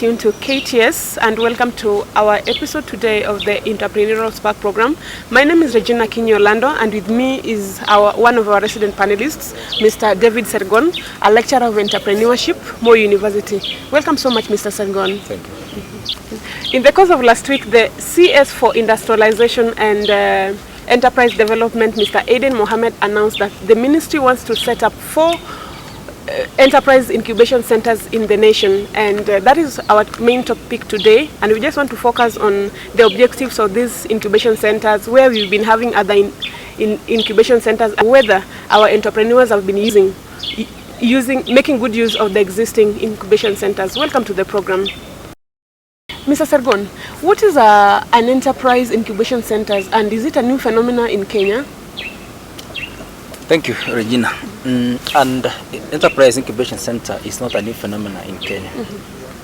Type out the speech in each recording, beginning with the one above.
tuned to KTS and welcome to our episode today of the Entrepreneurial Spark program. My name is Regina Kinyo-Lando and with me is one of our resident panelists, Mr. David Sergon, a lecturer of entrepreneurship, Moi University. Welcome so much, Mr. Sergon. Thank you. In the course of last week, the CS for Industrialization and Enterprise Development, Mr. Aiden Mohammed, announced that the ministry wants to set up 4 enterprise incubation centers in the nation, and that is our main topic today. And we just want to focus on the objectives of these incubation centers, where we've been having other incubation centers, and whether our entrepreneurs have been making good use of the existing incubation centers. Welcome to the program. Mr. Sergon, what is an enterprise incubation centers, and is it a new phenomenon in Kenya? Thank you, Regina. And Enterprise Incubation Center is not a new phenomenon in Kenya,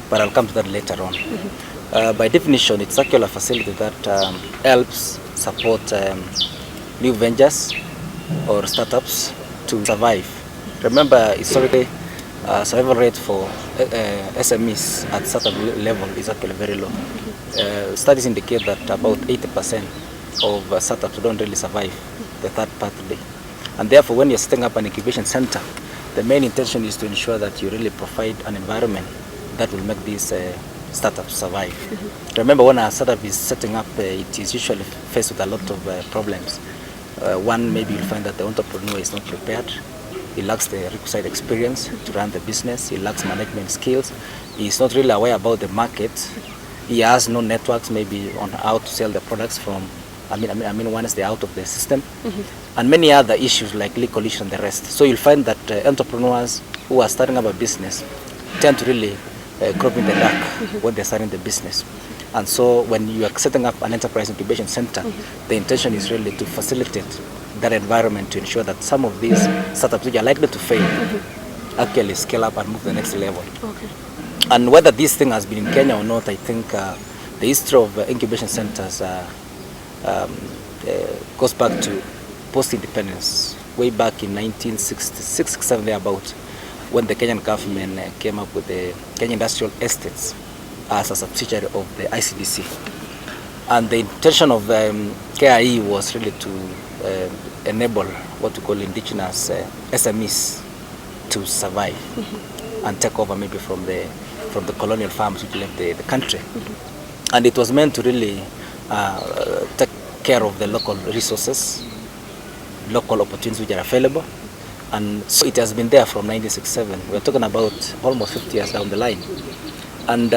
but I'll come to that later on. By definition, it's actually a facility that helps support new ventures or startups to survive. Remember, historically, survival rate for SMEs at certain level is actually very low. Studies indicate that about 80% of startups don't really survive the third pathway. And therefore, when you're setting up an incubation center, the main intention is to ensure that you really provide an environment that will make these startups survive. Remember, when a startup is setting up, it is usually faced with a lot of problems. One, maybe you'll find that the entrepreneur is not prepared. He lacks the requisite experience to run the business. He lacks management skills. He's not really aware about the market. He has no networks maybe on how to sell the products from once they're out of the system, and many other issues like legal issues and the rest. So you'll find that entrepreneurs who are starting up a business tend to really grope in the dark when they're starting the business. And so when you are setting up an enterprise incubation center, the intention is really to facilitate that environment to ensure that some of these startups which are likely to fail actually scale up and move to the next level. Okay. And whether this thing has been in Kenya or not, I think the history of incubation centers goes back to post-independence, way back in 1966-67 thereabout, when the Kenyan government came up with the Kenya Industrial Estates as a subsidiary of the ICDC. And the intention of KIE was really to enable what we call indigenous SMEs to survive and take over maybe from the colonial farms which left the country. And it was meant to really take care of the local resources, local opportunities which are available. And so it has been there from 1967. We're talking about almost 50 years down the line. And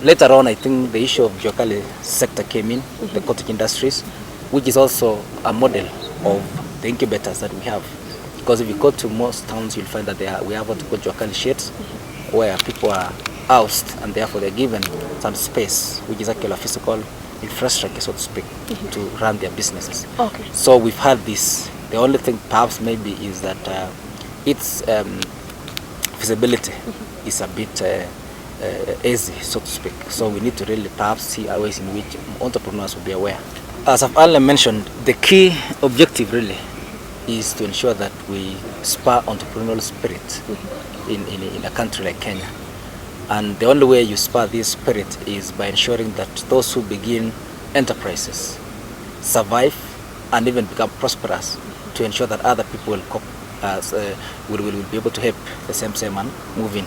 later on, I think the issue of Juakali sector came in, the cottage industries, which is also a model of the incubators that we have. Because if you go to most towns, you'll find that we have what we call Juakali sheds, where people are housed and therefore they're given some space, which is actually a physical infrastructure, so to speak, to run their businesses. Okay. So we've had this. The only thing perhaps maybe is that its feasibility is a bit easy, so to speak. So we need to really perhaps see ways in which entrepreneurs will be aware. As I've earlier mentioned, the key objective really is to ensure that we spur entrepreneurial spirit in a country like Kenya. And the only way you spur this spirit is by ensuring that those who begin enterprises survive and even become prosperous, to ensure that other people will be able to help the same and move in.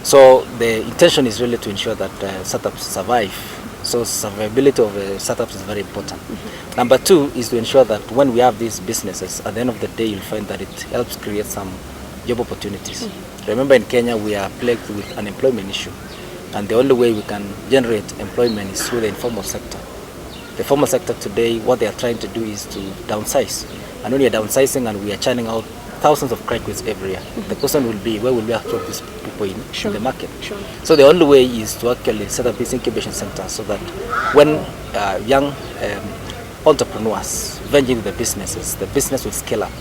So the intention is really to ensure that startups survive. So survivability of startups is very important. Number 2 is to ensure that when we have these businesses, at the end of the day, you'll find that it helps create some job opportunities. Remember, in Kenya, we are plagued with an employment issue. And the only way we can generate employment is through the informal sector. The formal sector today, what they are trying to do is to downsize. And when you're downsizing and we are churning out thousands of graduates every year, the question will be, where will we absorb these people in the market? Sure. So the only way is to actually set up these incubation centers so that when young entrepreneurs venture into the businesses, the business will scale up.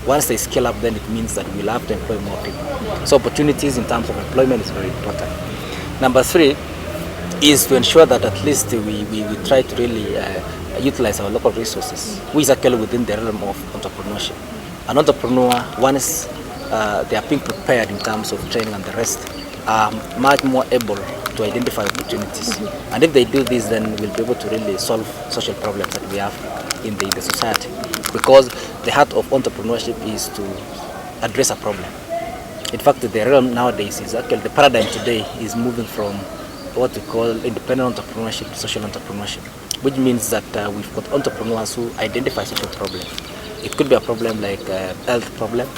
Once they scale up, then it means that we'll have to employ more people. So opportunities in terms of employment is very important. Number 3 is to ensure that at least we try to really utilize our local resources, which is actually within the realm of entrepreneurship. An entrepreneur, once they are being prepared in terms of training and the rest, are much more able to identify opportunities. And if they do this, then we'll be able to really solve social problems that we have in the society. Because the heart of entrepreneurship is to address a problem. In fact, the realm nowadays is actually, the paradigm today is moving from what we call independent entrepreneurship to social entrepreneurship, which means that we've got entrepreneurs who identify social problems. It could be a problem like health problem.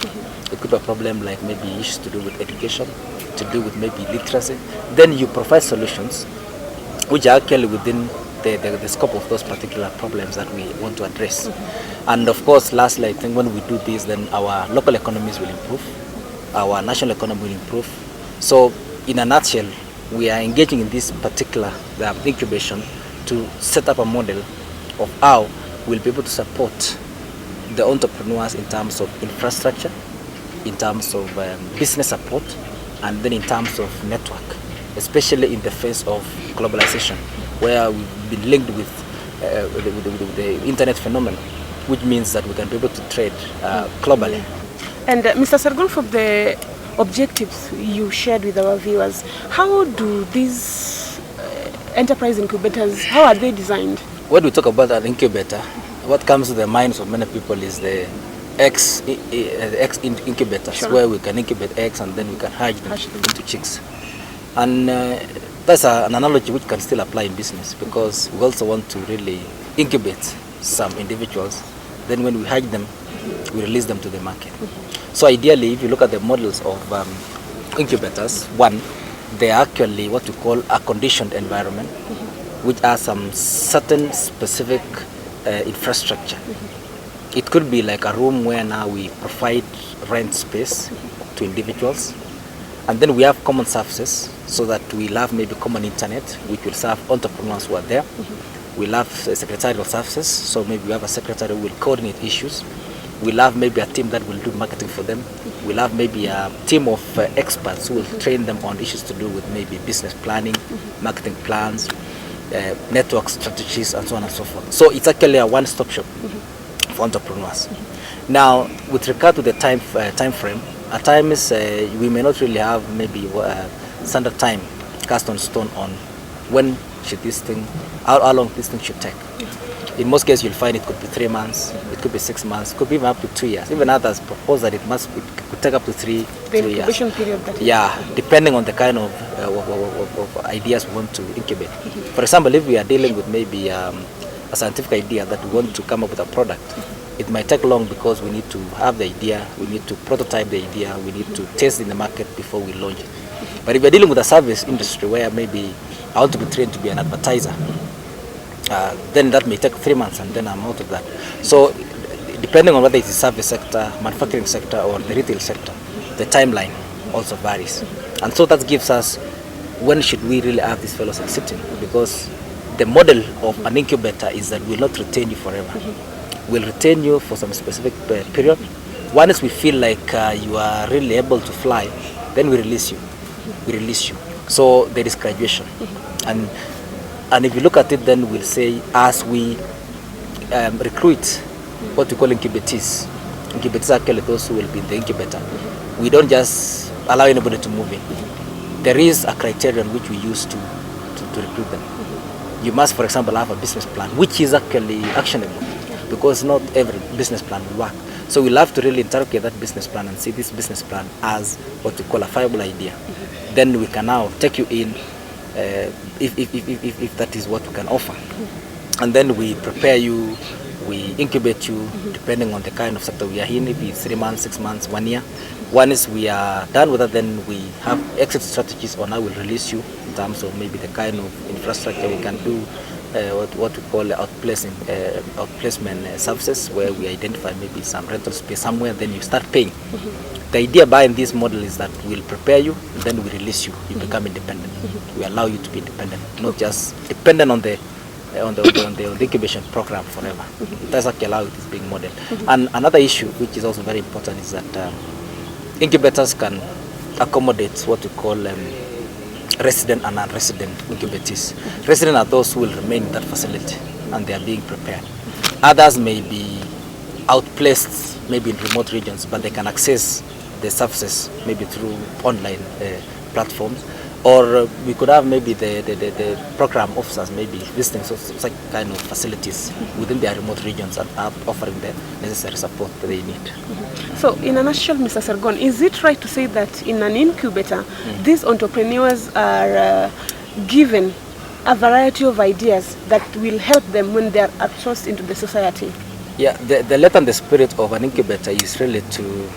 It could be a problem like maybe issues to do with education, to do with maybe literacy. Then you provide solutions which are actually within the scope of those particular problems that we want to address. And of course, lastly, I think when we do this, then our local economies will improve, our national economy will improve. So in a nutshell, we are engaging in this particular incubation to set up a model of how we'll be able to support the entrepreneurs in terms of infrastructure, in terms of business support, and then in terms of network, especially in the face of globalization, where we've been linked with the internet phenomenon, which means that we can be able to trade globally. And Mr. Sargon, from the objectives you shared with our viewers, how do these enterprise incubators, how are they designed? When we talk about an incubator, what comes to the minds of many people is the eggs incubators, sure, where we can incubate eggs and then we can hatch them into chicks. And that's an analogy which can still apply in business, because we also want to really incubate some individuals. Then when we hatch them, we release them to the market. So ideally, if you look at the models of incubators, one, they are actually what we call a conditioned environment, which has some certain specific infrastructure. It could be like a room where now we provide rent space to individuals, and then we have common services, so that we'll have maybe common internet, which will serve entrepreneurs who are there. We'll have secretarial services, so maybe we have a secretary who will coordinate issues. We'll have maybe a team that will do marketing for them. We'll have maybe a team of experts who will train them on issues to do with maybe business planning, marketing plans, network strategies, and so on and so forth. So it's actually a one-stop shop for entrepreneurs. Now, with regard to the time frame, at times we may not really have maybe standard time cast on stone on when should this thing, how long this thing should take. In most cases, you'll find it could be 3 months, it could be 6 months, it could be even up to 2 years. Even others propose that it could take up to 3 years. Period, yeah, depending on the kind of ideas we want to incubate. For example, if we are dealing with maybe a scientific idea that we want to come up with a product, it might take long because we need to have the idea, we need to prototype the idea, we need to test in the market before we launch it. But if we're dealing with a service industry where maybe I want to be trained to be an advertiser, then that may take 3 months and then I'm out of that. So depending on whether it's the service sector, manufacturing sector, or the retail sector, the timeline also varies. And so that gives us when should we really have these fellows sitting, because the model of an incubator is that we'll not retain you forever. We'll retain you for some specific period. Once we feel like you are really able to fly, then we release you. So there is graduation. And if you look at it, then we'll say as we recruit what we call incubatees. Incubatees are actually those who will be in the incubator. We don't just allow anybody to move in. There is a criterion which we use to recruit them. You must, for example, have a business plan, which is actually actionable, because not every business plan will work. So we'll have to really interrogate that business plan and see this business plan as what we call a viable idea. Then we can now take you in if that is what we can offer. And then we prepare you, we incubate you, depending on the kind of sector we are in, if it's 3 months, 6 months, 1 year. Once we are done with that, then we have exit strategies on how we'll release you in terms of maybe the kind of infrastructure we can do, what we call outplacement services, where we identify maybe some rental space somewhere, then you start paying. The idea behind this model is that we'll prepare you, and then we release you. You become independent. We allow you to be independent, not just dependent on the incubation program forever. That's actually how it is being modeled. And another issue which is also very important is that incubators can accommodate what we call resident and non-resident incubatees. Resident are those who will remain in that facility and they are being prepared. Others may be outplaced, maybe in remote regions, but they can access the services maybe through online platforms. Or we could have maybe the program officers maybe visiting such kind of facilities within their remote regions and offering the necessary support that they need. So in a nutshell, Mr. Sergon, is it right to say that in an incubator, these entrepreneurs are given a variety of ideas that will help them when they are outsourced into the society? Yeah, the letter and the spirit of an incubator is really to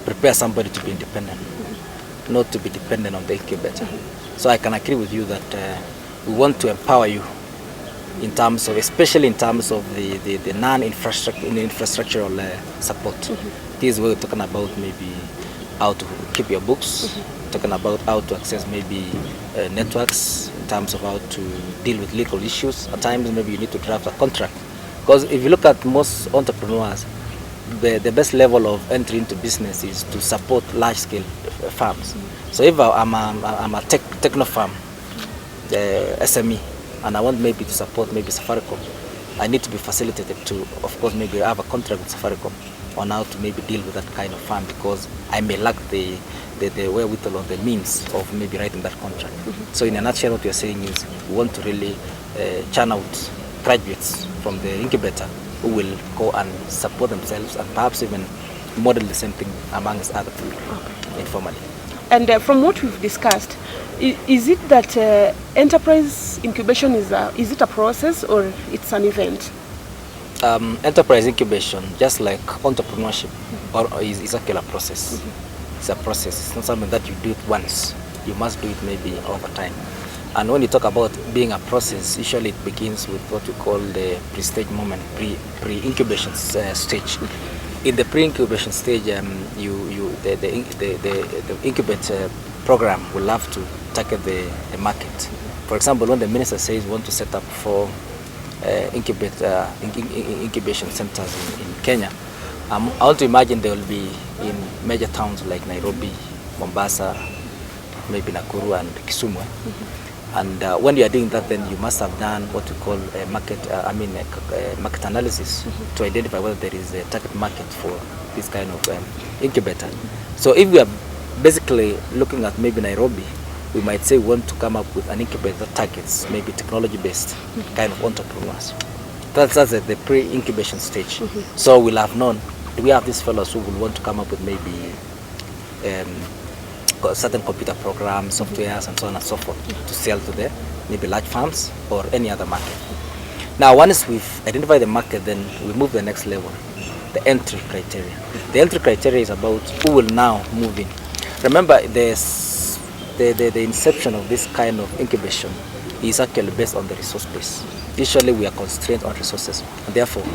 prepare somebody to be independent, not to be dependent on the incubator. So I can agree with you that we want to empower you in terms of, especially in terms of the non-infrastructural support. This is where we're talking about maybe how to keep your books, talking about how to access maybe networks, in terms of how to deal with legal issues. At times maybe you need to draft a contract. Because if you look at most entrepreneurs, the best level of entry into business is to support large-scale farms. So if I'm a techno farm, SME, and I want maybe to support maybe Safaricom, I need to be facilitated to, of course, maybe have a contract with Safaricom on how to maybe deal with that kind of farm, because I may lack the wherewithal or the means of maybe writing that contract. So in a nutshell, what we are saying is we want to really churn out graduates from the incubator who will go and support themselves and perhaps even model the same thing amongst other people informally. And from what we've discussed, is it that enterprise incubation is it a process or it's an event? Enterprise incubation, just like entrepreneurship, is actually a process. It's a process. It's not something that you do it once. You must do it maybe over time. And when you talk about being a process, usually it begins with what we call the pre-stage moment, pre-incubation stage. In the pre-incubation stage, the incubator program will have to target the market. For example, when the minister says we want to set up 4 incubation centers in Kenya, I want to imagine they will be in major towns like Nairobi, Mombasa, maybe Nakuru and Kisumu. And when you are doing that, then you must have done what we call a market analysis to identify whether there is a target market for this kind of incubator. So if we are basically looking at maybe Nairobi, we might say we want to come up with an incubator that targets maybe technology-based kind of entrepreneurs. That's at the pre-incubation stage. So we'll have known, do we have these fellows who will want to come up with maybe certain computer programs, softwares, and so on and so forth to sell to the maybe large farms or any other market. Now, once we've identified the market, then we move to the next level, the entry criteria. The entry criteria is about who will now move in. Remember, the inception of this kind of incubation is actually based on the resource base. Usually, we are constrained on resources, and therefore,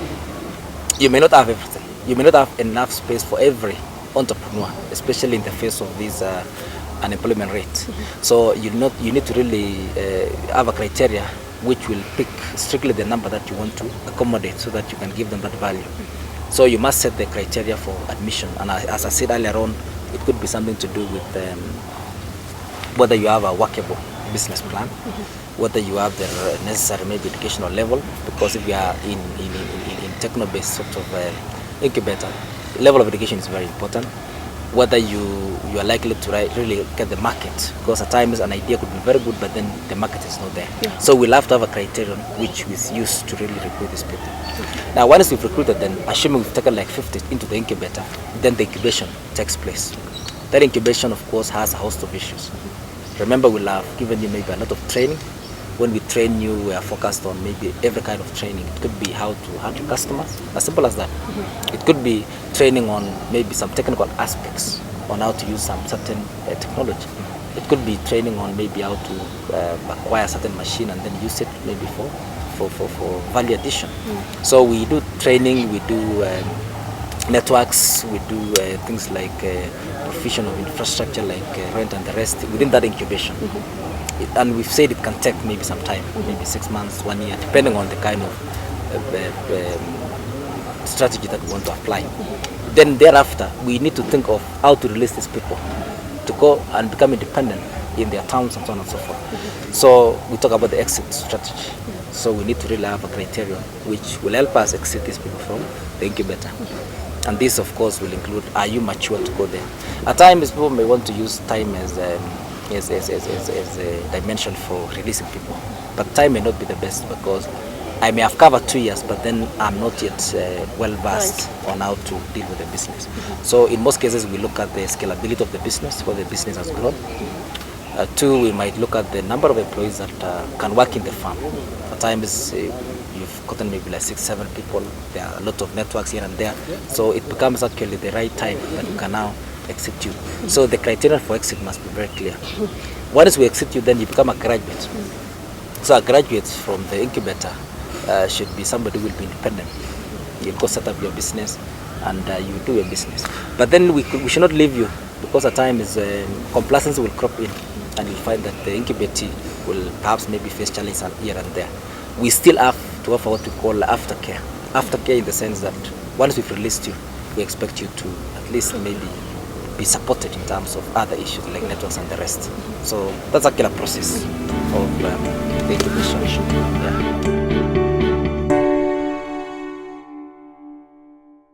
you may not have everything. You may not have enough space for every entrepreneur, especially in the face of this unemployment rate. So you need to really have a criteria which will pick strictly the number that you want to accommodate so that you can give them that value. So you must set the criteria for admission, and as I said earlier on, it could be something to do with whether you have a workable business plan, whether you have the necessary maybe educational level, because if you are in techno-based sort of incubator, level of education is very important. Whether you are likely to really get the market, because at times an idea could be very good, but then the market is not there. So we'll have to have a criterion which is used to really recruit these people. Now, once we've recruited them, assuming we've taken like 50 into the incubator, then the incubation takes place. That incubation, of course, has a host of issues. Remember, we'll have given you maybe a lot of training. When we train you, we are focused on maybe every kind of training. It could be how to handle customers, as simple as that. It could be training on maybe some technical aspects on how to use some certain technology. It could be training on maybe how to acquire a certain machine and then use it maybe for value addition. So we do training, we do networks, we do things like provision of infrastructure like rent and the rest within that incubation. And we've said it can take maybe some time, maybe 6 months, 1 year, depending on the kind of strategy that we want to apply. Then thereafter, we need to think of how to release these people to go and become independent in their towns and so on and so forth. So we talk about the exit strategy. So we need to really have a criterion which will help us exit these people from the incubator. And this, of course, will include, are you mature to go there? At times, people may want to use time as as a dimension for releasing people. But time may not be the best, because I may have covered 2 years, but then I'm not yet well versed on how to deal with the business. So in most cases, we look at the scalability of the business, where the business has grown. Two, we might look at the number of employees that can work in the farm. At times, you've gotten maybe like 6-7 people. There are a lot of networks here and there. So it becomes actually the right time that you can now exit you. So the criteria for exit must be very clear. Once we exit you, then you become a graduate. So a graduate from the incubator should be somebody who will be independent. You go set up your business and you do your business. But then we should not leave you, because at times complacency will crop in, and you'll find that the incubator will perhaps maybe face challenges here and there. We still have to offer what we call aftercare. Aftercare in the sense that once we've released you, we expect you to at least maybe be supported in terms of other issues like networks and the rest. So that's actually a process of the incubation. Yeah.